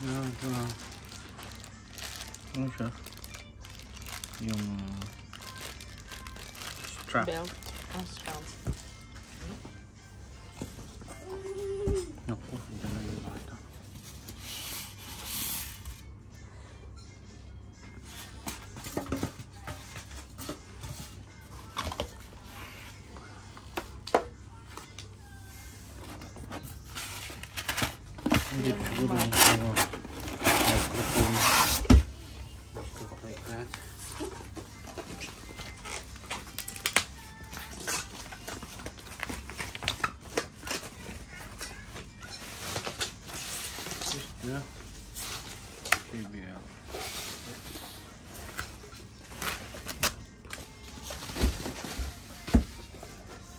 Ano siya? Yung strap. Belt. Oh, strap. Naku, dyan na yung bata. Hindi siguro yung microphone. Stuff like that. Yeah. JBL.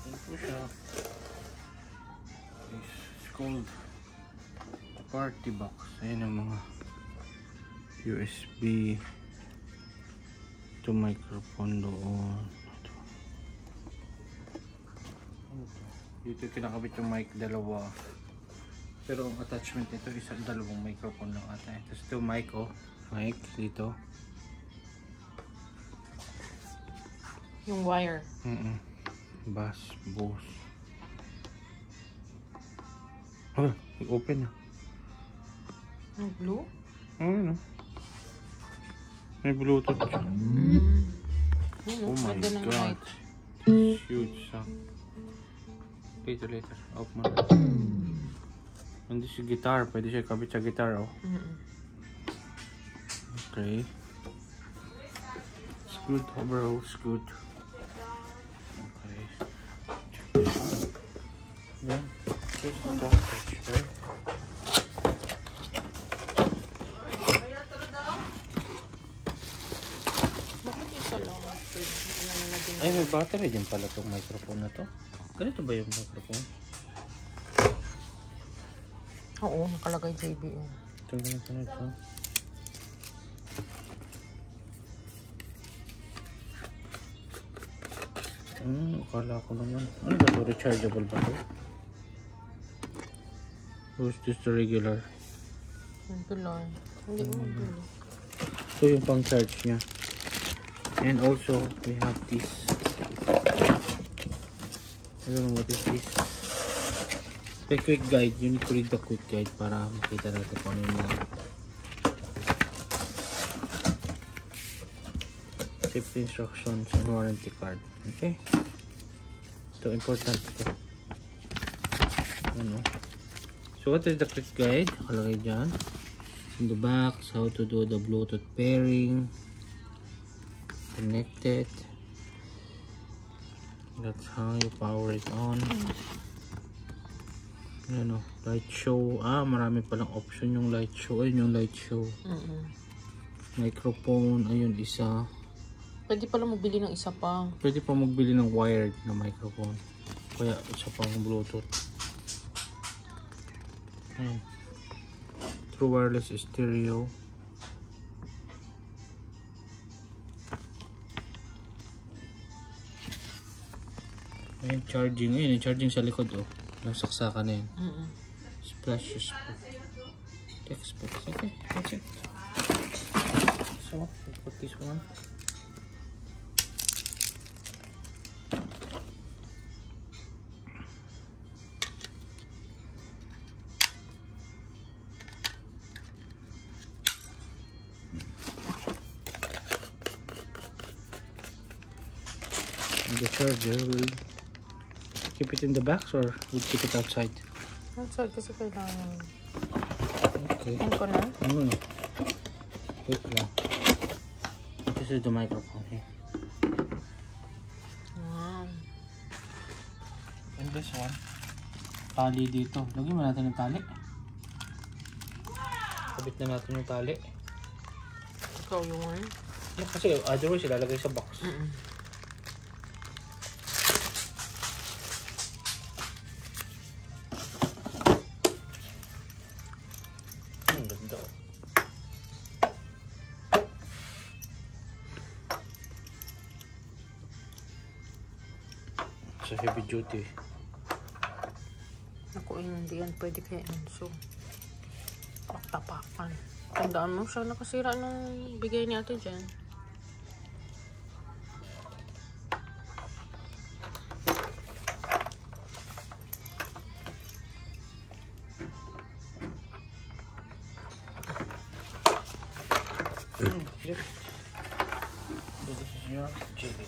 Ito siya. It's called party box. Ayan ang mga USB to microphone doon. Dito kinakabit yung mic, dalawa. Pero ang attachment nito isang dalawang microphone lang ata. Tapos ito mic, oh. Mic dito. Yung wire. Bass, Bose. Ah, open na. Yung blue? Ano? May Bluetooth siya. Oh my god. Huge sound. Later. Off mo na. Hindi siya guitar. Pwede siya kabit sa guitar, oh. Okay. It's good. Overall, it's good. Okay. Then, here's the package, right? Bakit isa lang? Ay, may battery din pala itong microphone na to. Ganito ba yung microphone? Oo, nakalagay JBL. Ito ganito na ito. Akala ko naman. Ano ba ito? Rechargeable ba ito? Or is this the regular? Regular. Hindi mo regular. Ito yung pang charge niya. And also, we have this. I don't know what is this. The quick guide. You need to read the quick guide para makita natin kung ano yung mga safety instructions and warranty card. Okay? Ito, important ito. Ano? So, what is the quick guide? Nakalagay dyan. In the box, how to do the Bluetooth pairing. Connected. That's how you power it on. Ano, light show. Marami palang option yung light show. Ayun yung light show. Microphone. Ayun, isa. Pwede pala magbili ng isa pa. Pwede pa magbili ng wired na microphone. Kaya isa pang Bluetooth. Ayun. True wireless stereo. Ayun, charging. Ayun, yung charging sa likod, oh. Nasaksakan na yun. Splash your textbook. Okay, that's it. So, we'll put this one. And the charger will keep it in the box or we'll keep it outside? Outside kasi kailangan. Okay. Ano ko na? No. Wait lang. This is the microphone here. Wow. And this one. Tali dito. Lagyan mo natin ng tali. Kabit na natin yung tali. Ikaw yung one? Kasi otherwise ilalagay sa box. So heavy duty. Ako hindi yan pwede kaya so tapakan. Tandaan mo siya nakasira nung bigay ni ate dyan. This is your chili.